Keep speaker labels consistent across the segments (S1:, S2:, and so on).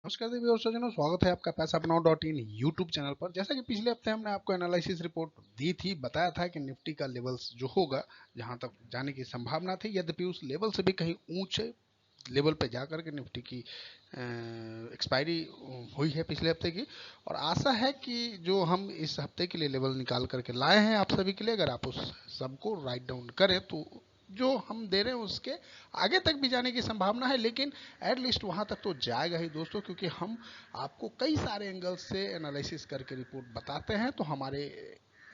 S1: नमस्कार देवी और सज्जनों, स्वागत है आपका पैसा बनाओ डॉट इन यूट्यूब चैनल पर। जैसा कि पिछले हफ्ते हमने आपको एनालिसिस रिपोर्ट दी थी, बताया था कि निफ्टी का लेवल्स जो होगा, जहां तक जाने की संभावना थी, यद्यपि उस लेवल से भी कहीं ऊंचे लेवल पे जाकर के निफ्टी की एक्सपायरी हुई है पिछले हफ्ते की। और आशा है कि जो हम इस हफ्ते के लिए लेवल निकाल करके लाए हैं आप सभी के लिए, अगर आप उस सबको राइट डाउन करें तो जो हम दे रहे हैं उसके आगे तक भी जाने की संभावना है। लेकिन एटलीस्ट वहां तक तो जाएगा ही दोस्तों, क्योंकि हम आपको कई सारे एंगल से एनालिसिस करके रिपोर्ट बताते हैं। तो हमारे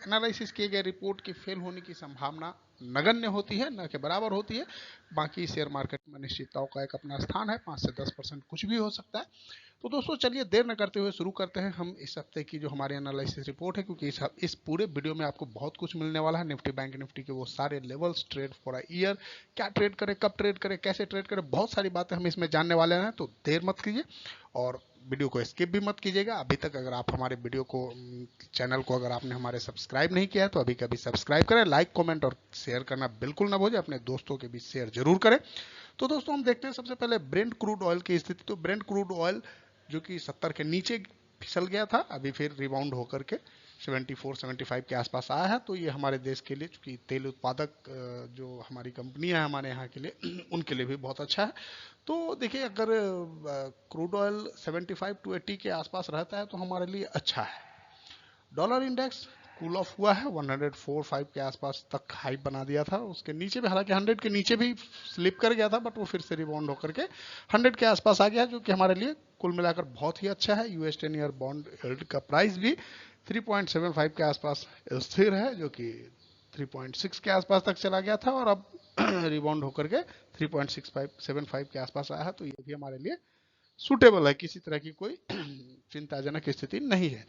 S1: एनालिसिस किए गए रिपोर्ट की फेल होने की संभावना नगण्य होती है, न के बराबर होती है। बाकी शेयर मार्केट में निश्चितताओं का एक अपना स्थान है, 5 से 10% कुछ भी हो सकता है। तो दोस्तों चलिए देर न करते हुए शुरू करते हैं हम इस हफ्ते की जो हमारी एनालिसिस रिपोर्ट है, क्योंकि इस पूरे वीडियो में आपको बहुत कुछ मिलने वाला है। निफ्टी बैंक निफ्टी के वो सारे levels, trade for a year, क्या ट्रेड करें, कब ट्रेड करें, कैसे ट्रेड करें, बहुत सारी बातें हम इसमें जानने वाले हैं। तो देर मत कीजिए और वीडियो को स्किप भी मत कीजिएगा। अभी तक अगर आप हमारे वीडियो को, चैनल को अगर आपने हमारे सब्सक्राइब नहीं किया है तो अभी कभी सब्सक्राइब करें, लाइक कमेंट और शेयर करना बिल्कुल ना भूलें, अपने दोस्तों के बीच शेयर जरूर करें। तो दोस्तों हम देखते हैं सबसे पहले ब्रेंट क्रूड ऑयल की स्थिति। तो ब्रेंट क्रूड ऑयल जो कि 70 के नीचे फिसल गया था, अभी फिर रिबाउंड होकर के 74-75 के आसपास आया है। तो ये हमारे देश के लिए, चूंकि तेल उत्पादक जो हमारी कंपनियां हैं हमारे यहाँ के लिए, उनके लिए भी बहुत अच्छा है। तो देखिए, अगर क्रूड ऑयल 75 टू 80 के आसपास रहता है तो हमारे लिए अच्छा है। डॉलर इंडेक्स कूल ऑफ हुआ है, 104.5 के आसपास तक हाई बना दिया था। उसके नीचे भी, हालांकि 100 के नीचे भी स्लिप कर गया था, बट वो फिर से रिबाउंड होकर के 100 के आसपास आ गया, जो कि हमारे लिए कुल मिलाकर बहुत ही अच्छा है। यूएस 10 ईयर बॉन्ड यील्ड का प्राइस भी 3.75 के आसपास स्थिर है, जो कि 3.6 के आसपास तक चला गया था और अब रिबाउंड होकर के 3.6575 के आसपास आया है। तो ये भी हमारे लिए सुटेबल है, किसी तरह की कोई चिंताजनक स्थिति नहीं है।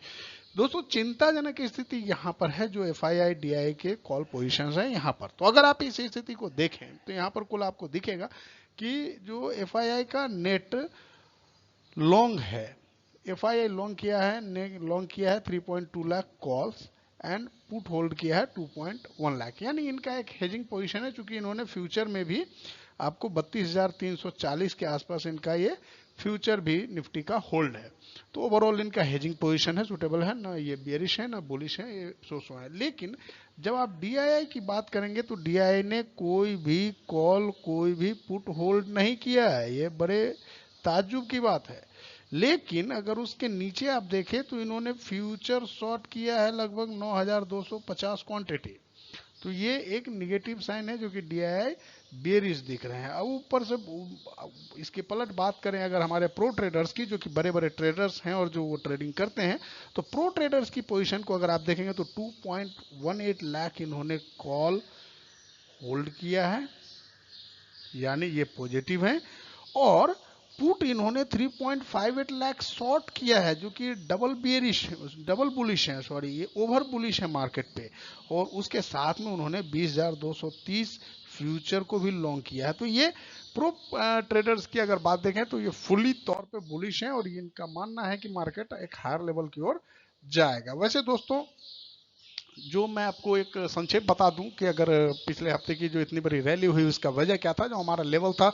S1: दोस्तों चिंताजनक स्थिति यहाँ पर है जो F I I D I के कॉल पोजिशन है यहाँ पर। तो अगर आप इस स्थिति को देखें तो यहाँ पर कुल आपको दिखेगा कि जो एफ आई आई का नेट लॉन्ग है, एफ आई आई लॉन्ग किया है, नेट लॉन्ग किया है 3.2 lakh calls and put hold किया है 2.1 लाख। यानी इनका एक हेजिंग पोजीशन है, चूंकि इन्होंने फ्यूचर में भी आपको 32,340 के आसपास इनका ये फ्यूचर भी निफ्टी का होल्ड है। तो ओवरऑल इनका हेजिंग पोजीशन है, सुटेबल है, ना ये बेरिश है ना बुलिश है, ये सो है। लेकिन जब आप डीआईआई की बात करेंगे तो डीआईआई ने कोई भी कॉल, कोई भी पुट होल्ड नहीं किया है, ये बड़े ताज्जुब की बात है। लेकिन अगर उसके नीचे आप देखें तो इन्होंने फ्यूचर शॉर्ट किया है लगभग 9,250 क्वांटिटी। तो ये एक निगेटिव साइन है, जो कि डीआईआई बेरिश दिख रहे हैं। अब ऊपर से इसकी पलट बात करें अगर हमारे प्रो ट्रेडर्स की, जो कि बड़े बड़े ट्रेडर्स हैं और जो वो ट्रेडिंग करते हैं, तो प्रो ट्रेडर्स की पोजीशन को अगर आप देखेंगे तो 2.18 लाख इन्होंने कॉल होल्ड किया है, यानी ये पॉजिटिव है। और पुट इन्होंने 3.58 लाख शॉर्ट किया है, जो कि डबल बुलिश है, सॉरी ये ओवर बुलिश है मार्केट पे। और उसके साथ में उन्होंने 20,230 फ्यूचर को भी लॉन्ग किया है। तो ये प्रो ट्रेडर्स की अगर बात देखें तो ये फुली तौर पे बुलिश है और इनका मानना है कि मार्केट एक हायर लेवल की ओर जाएगा। वैसे दोस्तों, जो मैं आपको एक संक्षेप बता दूं कि अगर पिछले हफ्ते की जो इतनी बड़ी रैली हुई उसका वजह क्या था। जो हमारा लेवल था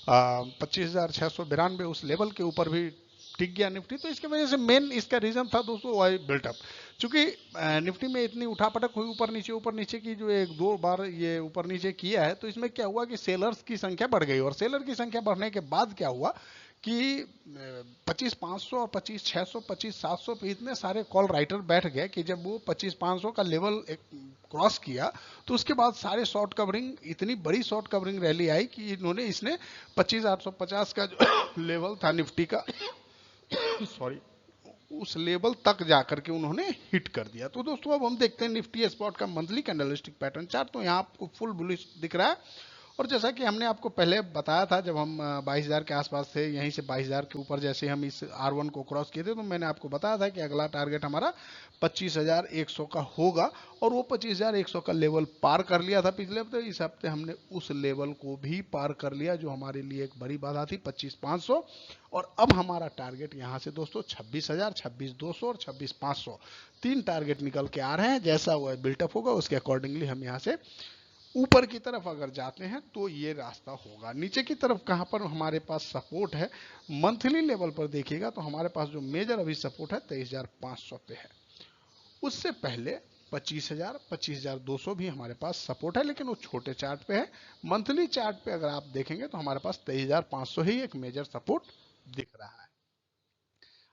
S1: 25,692, उस लेवल के ऊपर भी टिक गया निफ्टी। तो इसके वजह से मेन इसका रीजन था दोस्तों वाई बिल्टअप। चूंकि निफ्टी में इतनी उठापटक हुई ऊपर नीचे की, जो एक दो बार ये ऊपर नीचे किया है, तो इसमें क्या हुआ कि सेलर्स की संख्या बढ़ गई। और सेलर की संख्या बढ़ने के बाद क्या हुआ कि 25,500 और 25,600, 25,700 पे इतने सारे कॉल राइटर बैठ गए कि जब वो 25,500 का लेवल एक क्रॉस किया तो उसके बाद सारे शॉर्ट कवरिंग, इतनी बड़ी शॉर्ट कवरिंग रैली आई कि इसने 25,850 का जो लेवल था निफ्टी का सॉरी, उस लेवल तक जाकर के उन्होंने हिट कर दिया। तो दोस्तों अब हम देखते हैं निफ्टी स्पॉट का मंथली कैंडलस्टिक पैटर्न चार्ट। तो यहाँ आपको फुल बुलिश दिख रहा है। और जैसा कि हमने आपको पहले बताया था, जब हम 22,000 के आसपास थे, यहीं से 22,000 के ऊपर जैसे हम इस R1 को क्रॉस किए थे, तो मैंने आपको बताया था कि अगला टारगेट हमारा 25,100 का होगा। और वो 25,100 का लेवल पार कर लिया था पिछले हफ्ते। इस हफ्ते हमने उस लेवल को भी पार कर लिया, जो हमारे लिए एक बड़ी बाधा थी, 25,500। और अब हमारा टारगेट यहाँ से दोस्तों 26,000, 26,200 और 26,500 तीन टारगेट निकल के आ रहे हैं। जैसा वो बिल्टअप होगा उसके अकॉर्डिंगली हम यहाँ से ऊपर की तरफ अगर जाते हैं तो ये रास्ता होगा। नीचे की तरफ कहां पर हमारे पास सपोर्ट है, मंथली लेवल पर देखिएगा तो हमारे पास जो मेजर अभी सपोर्ट है 23,500 पे है। उससे पहले 25,000 25,200 भी हमारे पास सपोर्ट है, लेकिन वो छोटे चार्ट पे है। मंथली चार्ट पे अगर आप देखेंगे तो हमारे पास 23,500 ही एक मेजर सपोर्ट दिख रहा है।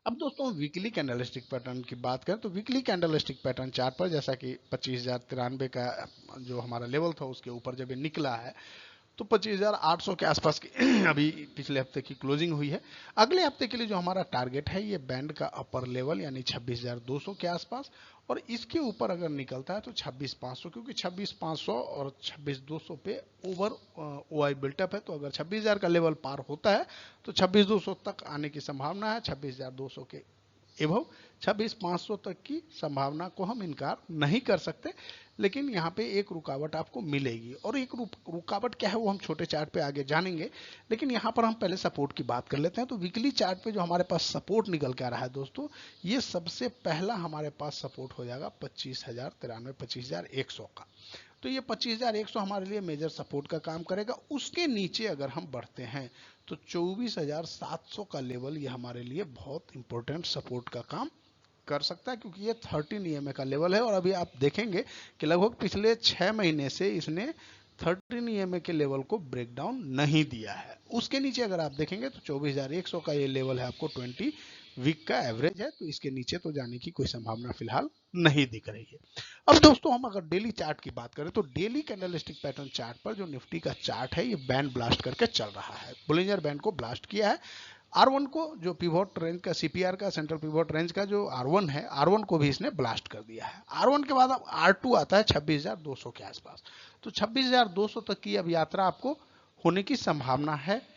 S1: अब दोस्तों वीकली कैंडलस्टिक पैटर्न की बात करें तो वीकली कैंडलस्टिक पैटर्न चार्ट पर जैसा कि 25,093 का जो हमारा लेवल था उसके ऊपर जब ये निकला है तो 25,800 के आसपास की अभी पिछले हफ्ते की क्लोजिंग हुई है। अगले हफ्ते के लिए जो हमारा टारगेट है ये बैंड का अपर लेवल यानी 26,200 के आसपास, और इसके ऊपर अगर निकलता है तो 26,500, क्योंकि 26,500 और 26,200 पे ओवर ओआई बिल्टअप है। तो अगर 26,000 का लेवल पार होता है तो 26,200 तक आने की संभावना है। 26,200 के एभव 26,500 तक की संभावना को हम इनकार नहीं कर सकते, लेकिन यहाँ पे एक रुकावट आपको मिलेगी, और एक रुकावट क्या है वो हम छोटे चार्ट पे आगे जानेंगे। लेकिन यहाँ पर हम पहले सपोर्ट की बात कर लेते हैं। तो वीकली चार्ट पे जो हमारे पास सपोर्ट निकल के आ रहा है दोस्तों, ये सबसे पहला हमारे पास सपोर्ट हो जाएगा 25,093 25,100 का। तो ये 25,100 हमारे लिए मेजर सपोर्ट का काम करेगा। उसके नीचे अगर हम बढ़ते हैं तो 24,700 का लेवल ये हमारे लिए बहुत इंपॉर्टेंट सपोर्ट का काम कर सकता है, क्योंकि ये 13 ईएमए का लेवल है। और अभी आप देखेंगे कि लगभग पिछले 6 महीने से इसने 13 ईएमए के लेवल को ब्रेक डाउन नहीं दिया है। उसके नीचे अगर आप देखेंगे तो 24,100 का ये लेवल है, आपको 20 वीक का एवरेज है, तो इसके नीचे तो जाने की कोई संभावना फिलहाल नहीं दिख रही है। अब दोस्तों हम अगर डेली चार्ट की बात करें तो डेली कैंडलस्टिक पैटर्न चार्ट पर जो निफ्टी का चार्ट है ये बैंड ब्लास्ट करके चल रहा है। बुलिंजर बैंड को ब्लास्ट किया है। R1 को जो पिवोट रेंज का CPR का सेंट्रल पिवोट रेंज का जो R1 है, R1 को भी इसने ब्लास्ट कर दिया है। R1 के बाद अब R2 आता है 26,200 के आसपास। तो 26,200 तक की अब यात्रा आपको होने की संभावना है।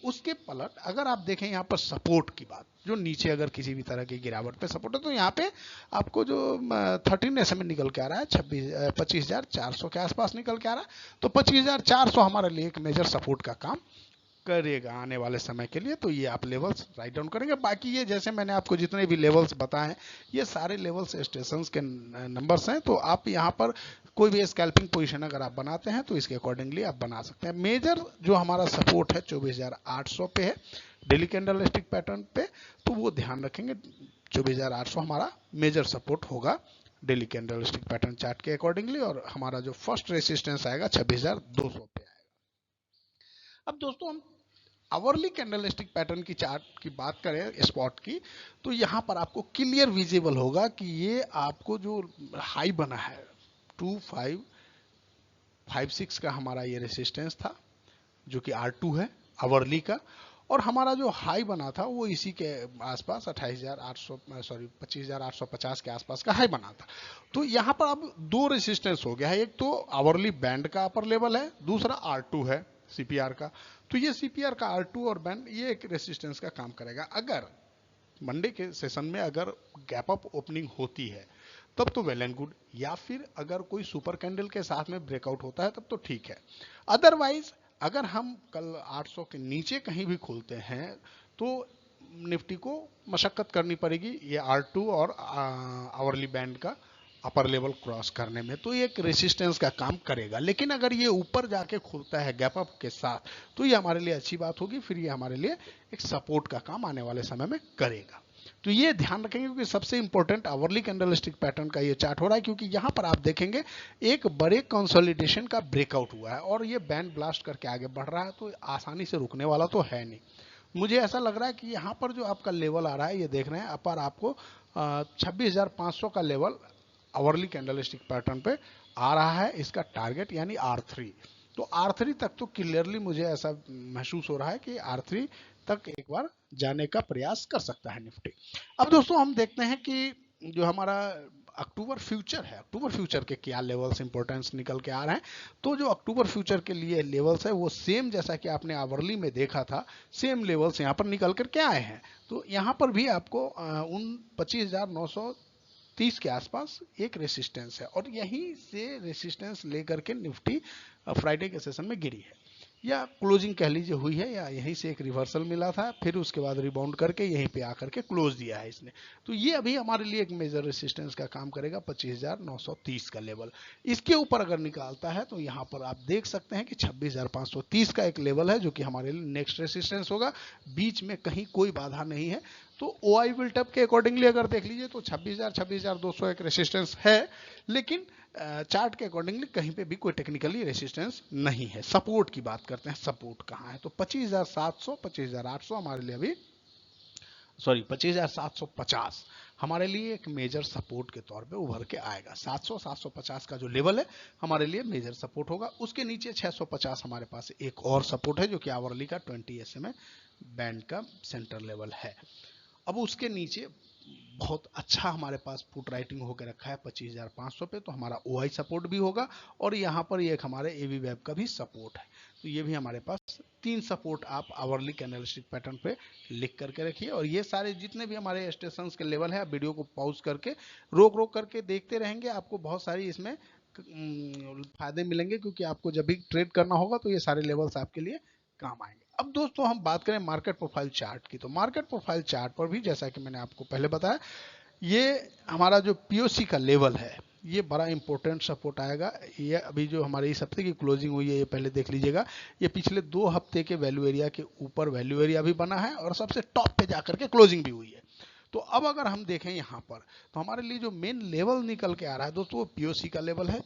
S1: उसके पलट अगर आप देखें यहाँ पर सपोर्ट की बात, जो नीचे अगर किसी भी तरह की गिरावट पे सपोर्ट है, तो यहाँ पे आपको जो 13 SMA निकल के आ रहा है 25,400 के आसपास निकल के आ रहा है। तो 25,400 हमारे लिए एक मेजर सपोर्ट का काम करेगा आने वाले समय के लिए। तो ये आप लेवल्स राइट डाउन करेंगे। बाकी ये जैसे मैंने आपको जितने भी लेवल्स बताए ये सारे लेवल्स स्टेशंस के नंबर्स हैं। तो आप यहाँ पर कोई भी स्कैल्पिंग पोजीशन अगर आप बनाते हैं तो इसके अकॉर्डिंगली आप बना सकते हैं। मेजर जो हमारा सपोर्ट है 24,800 पे है डेली कैंडलस्टिक पैटर्न पे, तो वो ध्यान रखेंगे 24,800 हमारा मेजर सपोर्ट होगा डेली कैंडलस्टिक पैटर्न चार्ट के अकॉर्डिंगली, और हमारा जो फर्स्ट रेसिस्टेंस आएगा 26,200 पे आएगा। अब दोस्तों हम आवरली कैंडलस्टिक पैटर्न की चार्ट की बात करें स्पॉट की, तो यहाँ पर आपको क्लियर विजिबल होगा कि ये आपको जो हाई बना है 2556 का हमारा ये रेसिस्टेंस था, जो कि R2 है आवरली का, और हमारा जो हाई बना था वो इसी के आसपास 25,850 के आसपास का हाई बना था। तो यहाँ पर अब दो रेसिस्टेंस हो गया है, एक तो आवरली बैंड का अपर लेवल है, दूसरा R2 है CPR का। तो ये CPR का R2 और बैंड ये एक रेसिस्टेंस का काम करेगा। अगर मंडे के सेशन में अगर गैप अप ओपनिंग होती है तब तो वेल एंड गुड, या फिर अगर कोई सुपर कैंडल के साथ में ब्रेकआउट होता है तब तो ठीक है। अदरवाइज अगर हम कल 800 के नीचे कहीं भी खोलते हैं तो निफ्टी को मशक्कत करनी पड़ेगी ये R2 और आवरली बैंड का अपर लेवल क्रॉस करने में, तो ये एक रेसिस्टेंस का काम करेगा। लेकिन अगर ये ऊपर जाके खुलता है गैप अप के साथ तो ये हमारे लिए अच्छी बात होगी, फिर ये हमारे लिए एक सपोर्ट का काम आने वाले समय में करेगा। तो ये ध्यान रखेंगे, क्योंकि सबसे इंपॉर्टेंट आवरली कैंडलस्टिक पैटर्न का ये चार्ट हो रहा है, क्योंकि यहाँ पर आप देखेंगे एक बड़े कंसोलिडेशन का ब्रेकआउट हुआ है और ये बैंड ब्लास्ट करके आगे बढ़ रहा है, तो आसानी से रुकने वाला तो है नहीं। मुझे ऐसा लग रहा है कि यहाँ पर जो आपका लेवल आ रहा है, ये देख रहे हैं अपर आपको 26,500 का लेवल आवरली कैंडलस्टिक पैटर्न पे आ रहा है, इसका टारगेट यानी R3। तो R3 तक तो क्लियरली मुझे ऐसा महसूस हो रहा है कि R3 तक एक बार जाने का प्रयास कर सकता है निफ्टी। अब दोस्तों हम देखते हैं कि जो हमारा अक्टूबर फ्यूचर है, अक्टूबर फ्यूचर के क्या लेवल्स इंपॉर्टेंस निकल के आ रहे हैं। तो जो अक्टूबर फ्यूचर के लिए लेवल्स है वो सेम जैसा कि आपने आवरली में देखा था, सेम लेवल्स यहाँ पर निकल कर के आए हैं। तो यहाँ पर भी आपको उन 25,930 के आसपास एक रेसिस्टेंस है, और यहीं से रेसिस्टेंस लेकर के निफ्टी फ्राइडे के सेशन में गिरी है। या क्लोजिंग कह लीजिए हुई है, या यहीं से एक रिवर्सल मिला था, फिर उसके बाद रिबाउंड करके यहीं पे आकर के क्लोज दिया है इसने। तो ये अभी हमारे लिए एक मेजर रेसिस्टेंस का काम करेगा, 25,930 का लेवल। इसके ऊपर अगर निकालता है तो यहाँ पर आप देख सकते हैं कि 26,530 का एक लेवल है जो कि हमारे लिए नेक्स्ट रेसिस्टेंस होगा। बीच में कहीं कोई बाधा नहीं है। तो OI बिल्टअप के अकॉर्डिंगली अगर देख लीजिए तो 26,200 एक रेसिस्टेंस है, लेकिन चार्ट के अकॉर्डिंगली कहीं पे भी कोई टेक्निकली रेसिस्टेंस नहीं है। सपोर्ट की बात करते हैं, सपोर्ट कहाँ है, तो 25,700 25,800 हमारे लिए अभी, सॉरी 25,750 हमारे लिए एक मेजर सपोर्ट के तौर पे उभर के आएगा। 700 750 का जो लेवल है हमारे लिए मेजर सपोर्ट होगा। उसके नीचे 650 हमारे पास एक और सपोर्ट है जो कि आवरली का 20 SMA बैंड का सेंटर लेवल है। अब उसके नीचे बहुत अच्छा हमारे पास पुट राइटिंग होकर रखा है 25,500 पे, तो हमारा OI सपोर्ट भी होगा और यहाँ पर एक हमारे AV वेब का भी सपोर्ट है। तो ये भी हमारे पास 3 सपोर्ट आप आवरली कैंडलस्टिक पैटर्न पे लिख करके रखिए। और ये सारे जितने भी हमारे स्टेशंस के लेवल है, आप वीडियो को पॉज करके रोक करके देखते रहेंगे, आपको बहुत सारी इसमें फायदे मिलेंगे, क्योंकि आपको जब भी ट्रेड करना होगा तो ये सारे लेवल्स आपके लिए काम आएंगे। अब दोस्तों हम बात करें मार्केट प्रोफाइल चार्ट की, तो मार्केट प्रोफाइल चार्ट पर भी जैसा कि मैंने आपको पहले बताया, ये हमारा जो POC का लेवल है ये बड़ा इंपॉर्टेंट सपोर्ट आएगा। ये अभी जो हमारे इस हफ्ते की क्लोजिंग हुई है ये पहले देख लीजिएगा, ये पिछले 2 हफ्ते के वैल्यू एरिया के ऊपर वैल्यू एरिया भी बना है और सबसे टॉप पे जाकर के क्लोजिंग भी हुई है। तो अब अगर हम देखें यहाँ पर तो हमारे लिए जो मेन लेवल निकल के आ रहा है दोस्तों, वो POC का लेवल है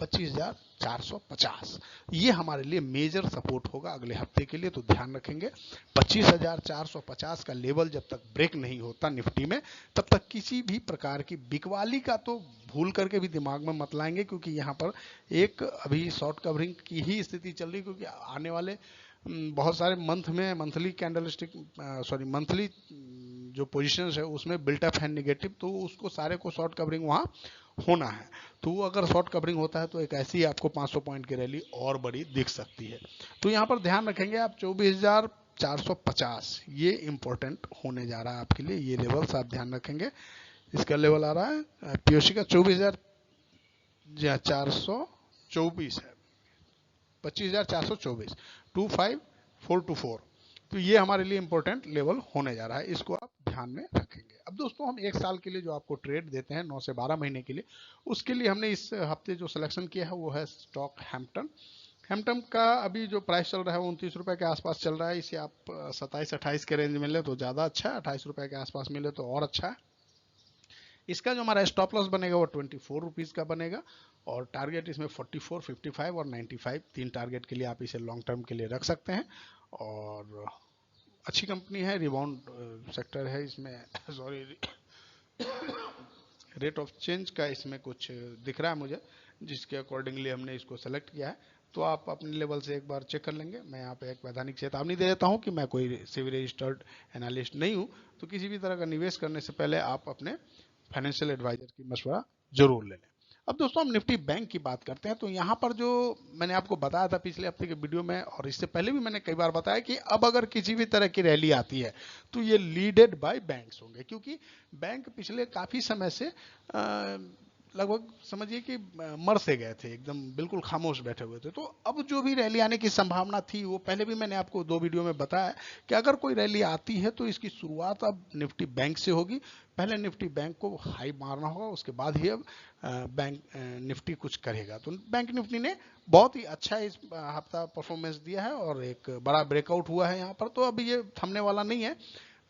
S1: 25,450। ये हमारे लिए मेजर सपोर्ट होगा अगले हफ्ते के लिए, तो ध्यान रखेंगे 25,450 का लेवल जब तक ब्रेक नहीं होता निफ्टी में, तब तक किसी भी प्रकार की बिकवाली का तो भूल करके भी दिमाग में मत लाएंगे, क्योंकि यहाँ पर एक अभी शॉर्ट कवरिंग की ही स्थिति चल रही है, क्योंकि आने वाले बहुत सारे मंथ में मंथली कैंडलस्टिक, सॉरी मंथली जो पोजीशंस है उसमें बिल्टअप है निगेटिव, तो उसको सारे को शॉर्ट कवरिंग वहाँ होना है। तो अगर शॉर्ट कवरिंग होता है तो एक ऐसी आपको 500 पॉइंट की रैली और बड़ी दिख सकती है। तो यहाँ पर ध्यान रखेंगे आप 24,450 ये इंपॉर्टेंट होने जा रहा है आपके लिए, ये लेवल्स आप ध्यान रखेंगे। इसका लेवल आ रहा है POC का 24,424 है, 25,424 25,424। तो ये हमारे लिए इंपॉर्टेंट लेवल होने जा रहा है, इसको आप ध्यान में रखेंगे। अब दोस्तों हम 1 साल के लिए जो आपको ट्रेड देते हैं 9 से 12 महीने के लिए, उसके लिए हमने इस हफ्ते जो सिलेक्शन किया है वो है स्टॉक हैम्पटन। हैम्पटन का अभी जो प्राइस चल रहा है वो 29 रुपए के आसपास चल रहा है। इसे आप 27-28 के रेंज में ले तो ज़्यादा अच्छा है, 28 रुपए के आसपास मिले तो और अच्छा है। इसका जो हमारा स्टॉप लॉस बनेगा वो 24 रुपीज़ का बनेगा, और टारगेट इसमें 44, 55 और 95 3 टारगेट के लिए आप इसे लॉन्ग टर्म के लिए रख सकते हैं। और अच्छी कंपनी है, रिबाउंड सेक्टर है इसमें सॉरी रेट ऑफ चेंज का इसमें कुछ दिख रहा है मुझे, जिसके अकॉर्डिंगली हमने इसको सेलेक्ट किया है। तो आप अपने लेवल से एक बार चेक कर लेंगे। मैं यहाँ पे एक वैधानिक चेतावनी दे देता हूँ कि मैं कोई सेबी रजिस्टर्ड एनालिस्ट नहीं हूँ, तो किसी भी तरह का निवेश करने से पहले आप अपने फाइनेंशियल एडवाइजर की मशवरा जरूर ले लें। अब दोस्तों हम निफ्टी बैंक की बात करते हैं, तो यहाँ पर जो मैंने आपको बताया था पिछले हफ्ते के वीडियो में, और इससे पहले भी मैंने कई बार बताया कि अब अगर किसी भी तरह की रैली आती है तो ये लीडेड बाय बैंक्स होंगे, क्योंकि बैंक पिछले काफी समय से लगभग समझिए कि मर से गए थे, एकदम बिल्कुल खामोश बैठे हुए थे। तो अब जो भी रैली आने की संभावना थी, वो पहले भी मैंने आपको 2 वीडियो में बताया कि अगर कोई रैली आती है तो इसकी शुरुआत अब निफ्टी बैंक से होगी। पहले निफ्टी बैंक को हाई मारना होगा, उसके बाद ही अब बैंक निफ्टी कुछ करेगा। तो बैंक निफ्टी ने बहुत ही अच्छा इस हफ्ता परफॉर्मेंस दिया है और एक बड़ा ब्रेकआउट हुआ है यहाँ पर, तो अब ये थमने वाला नहीं है।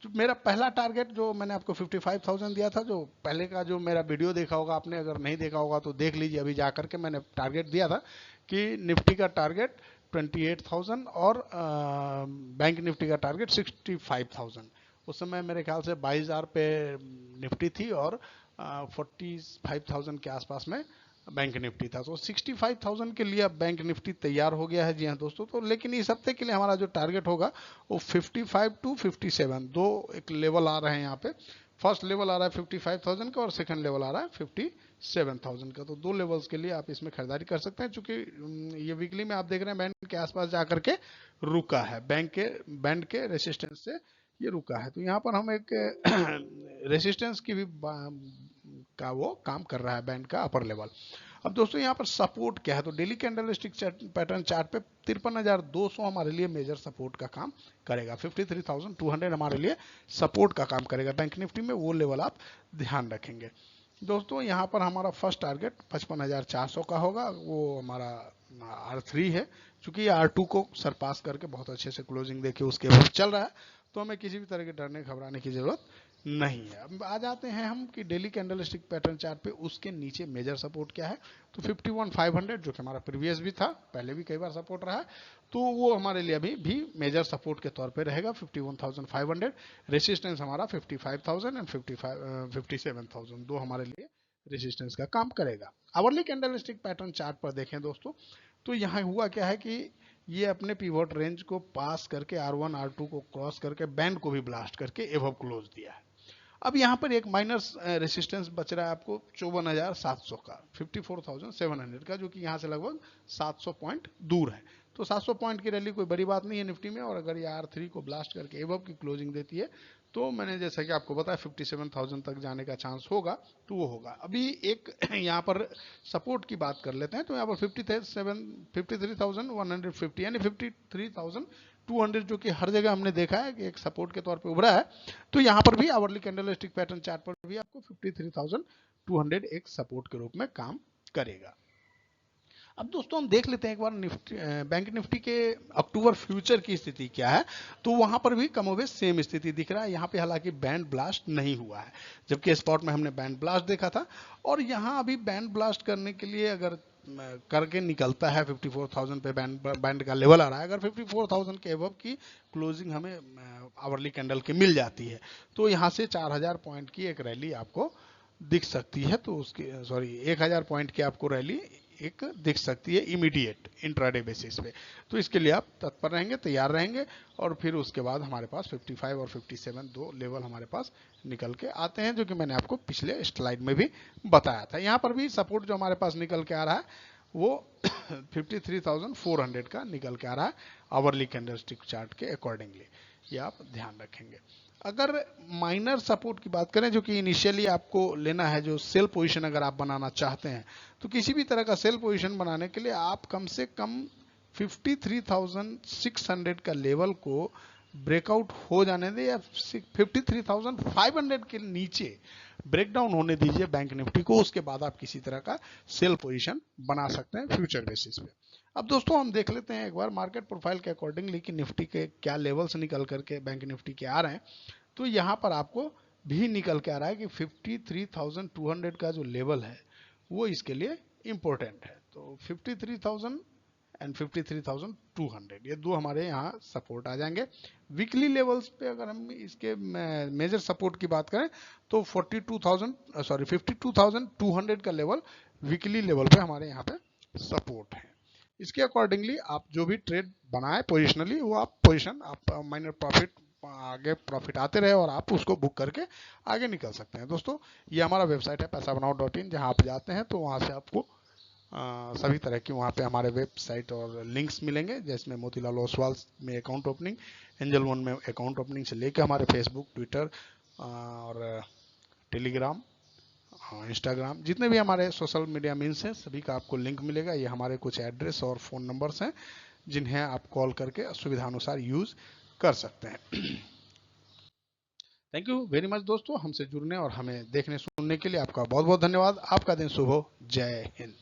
S1: तो मेरा पहला टारगेट जो मैंने आपको 55,000 दिया था, जो पहले का जो मेरा वीडियो देखा होगा आपने, अगर नहीं देखा होगा तो देख लीजिए, अभी जा करके मैंने टारगेट दिया था कि निफ्टी का टारगेट 28,000 और बैंक निफ्टी का टारगेट 65,000। उस समय मेरे ख्याल से 22,000 पे निफ्टी थी और 45,000 के आसपास में बैंक निफ्टी था। तो 65,000 के लिए अब बैंक निफ्टी तैयार हो गया है। जी हाँ दोस्तों, तो लेकिन इस हफ्ते के लिए हमारा जो टारगेट होगा वो 55 टू 57, दो एक लेवल आ रहे हैं यहाँ पे। फर्स्ट लेवल आ रहा है 55,000 का और सेकंड लेवल आ रहा है 57,000 का। तो 2 लेवल्स के लिए आप इसमें खरीदारी कर सकते हैं, चूंकि ये वीकली में आप देख रहे हैं बैंड के आसपास जाकर के रुका है, बैंड के रेसिस्टेंस से ये रुका है। तो यहाँ पर हम एक रेसिस्टेंस की भी का वो काम कर रहा है बैंड का अपर लेवल। अब दोस्तों यहाँ पर सपोर्ट क्या है, तो डेली कैंडलस्टिक पैटर्न चार्ट पे 53,200 हमारे लिए मेजर सपोर्ट का काम करेगा। 53,200 हमारे लिए सपोर्ट का काम करेगा बैंक निफ्टी में, वो लेवल आप ध्यान रखेंगे। दोस्तों यहाँ पर हमारा फर्स्ट टारगेट 55,400 का होगा, वो हमारा R3 है। चूंकि R2 को सरपास करके बहुत अच्छे से क्लोजिंग देके उसके बाद चल रहा है, तो हमें किसी भी तरह के डरने घबराने की जरूरत नहीं है। अब आ जाते हैं हम कि डेली कैंडलस्टिक पैटर्न चार्ट पे उसके नीचे मेजर सपोर्ट क्या है, तो 51,500 जो कि हमारा प्रीवियस भी था, पहले भी कई बार सपोर्ट रहा है, तो वो हमारे लिए अभी भी मेजर सपोर्ट के तौर पे रहेगा 51,500। रेसिस्टेंस हमारा 55,000 एंड 57,000 दो हमारे लिए रेसिस्टेंस का काम करेगा। आवरली कैंडलस्टिक पैटर्न चार्ट पर देखें दोस्तों, तो यहाँ हुआ क्या है कि ये अपने पिवट रेंज को पास करके R1 R2 को क्रॉस करके बैंड को भी ब्लास्ट करके एबव क्लोज दिया है। अब यहाँ पर एक माइनस रेसिस्टेंस बच रहा है आपको 54,700 का, 54,700 का, जो कि यहाँ से लगभग 700 पॉइंट दूर है। तो 700 पॉइंट की रैली कोई बड़ी बात नहीं है निफ्टी में, और अगर ये R3 को ब्लास्ट करके एबव की क्लोजिंग देती है तो मैंने जैसा कि आपको बताया 57,000 तक जाने का चांस होगा, तो वो होगा। अभी एक यहाँ पर सपोर्ट की बात कर लेते हैं, तो यहाँ पर 53,150 यानी 53,200 जो कि हर जगह हमने देखा है कि एक सपोर्ट के तौर पे उभरा है, तो यहाँ पर भी आवरली कैंडलस्टिक पैटर्न चार्ट पर भी आपको 53,200 एक सपोर्ट के रूप में काम करेगा। अब दोस्तों हम देख लेते हैं एक बार बैंक निफ्टी के अक्टूबर फ्यूचर की स्थिति क्या है, तो वहां पर भी कमोबेश सेम स्थिति दिख रहा है। यहाँ पे हालांकि बैंड ब्लास्ट नहीं हुआ है, जबकि स्पॉट में हमने बैंड ब्लास्ट देखा था, और यहाँ अभी बैंड ब्लास्ट करने के लिए अगर करके निकलता है 54,000 पे बैंड का लेवल आ रहा है, अगर 54,000 के एबव की क्लोजिंग हमें आवरली कैंडल की मिल जाती है, तो यहाँ से 4,000 पॉइंट की एक रैली आपको दिख सकती है। तो उसके 1,000 पॉइंट की आपको रैली एक दिख सकती है इमीडिएट इंट्राडे बेसिस पे। तो इसके लिए आप तत्पर रहेंगे, तैयार रहेंगे, और फिर उसके बाद हमारे पास 55 और 57 दो लेवल हमारे पास निकल के आते हैं, जो कि मैंने आपको पिछले स्लाइड में भी बताया था। यहाँ पर भी सपोर्ट जो हमारे पास निकल के आ रहा है वो 53,400 का निकल के आ रहा है आवरली कैंडलस्टिक चार्ट के अकॉर्डिंगली, ये आप ध्यान रखेंगे। अगर माइनर सपोर्ट की बात करें, जो कि इनिशियली आपको लेना है, जो सेल पोजीशन अगर आप बनाना चाहते हैं, तो किसी भी तरह का सेल पोजीशन बनाने के लिए आप कम से कम 53,600 का लेवल को ब्रेकआउट हो जाने दें, या 53,500 के नीचे ब्रेकडाउन होने दीजिए बैंक निफ्टी को, उसके बाद आप किसी तरह का सेल पोजीशन बना सकते हैं फ्यूचर बेसिस पे। अब दोस्तों हम देख लेते हैं एक बार मार्केट प्रोफाइल के अकॉर्डिंगली कि निफ्टी के क्या लेवल्स निकल करके बैंक निफ्टी के आ रहे हैं। तो यहाँ पर आपको भी निकल के आ रहा है कि 53,200 का जो लेवल है वो इसके लिए इंपॉर्टेंट है। तो 53,000 एंड 53,200 ये दो हमारे यहाँ सपोर्ट आ जाएंगे। वीकली लेवल्स पे अगर हम इसके मेजर सपोर्ट की बात करें, तो 52,200 का लेवल वीकली लेवल पे हमारे यहाँ पे सपोर्ट है। इसके अकॉर्डिंगली आप जो भी ट्रेड बनाए पोजिशनली, वो आप पोजिशन आप माइनर प्रॉफिट आगे प्रॉफिट आते रहे और आप उसको बुक करके आगे निकल सकते हैं। दोस्तों ये हमारा वेबसाइट है paisabanav.in, जहां आप जाते हैं तो वहां से आपको सभी तरह की वहाँ पे हमारे वेबसाइट और लिंक्स मिलेंगे, जिसमें मोतीलाल ओसवाल में अकाउंट ओपनिंग, एंजल वन में अकाउंट ओपनिंग से लेकर हमारे फेसबुक, ट्विटर और टेलीग्राम, इंस्टाग्राम, जितने भी हमारे सोशल मीडिया मीन्स हैं सभी का आपको लिंक मिलेगा। ये हमारे कुछ एड्रेस और फ़ोन नंबर्स हैं जिन्हें आप कॉल करके सुविधानुसार यूज़ कर सकते हैं। थैंक यू वेरी मच दोस्तों, हमसे जुड़ने और हमें देखने सुनने के लिए आपका बहुत बहुत धन्यवाद। आपका दिन शुभ हो। जय हिंद।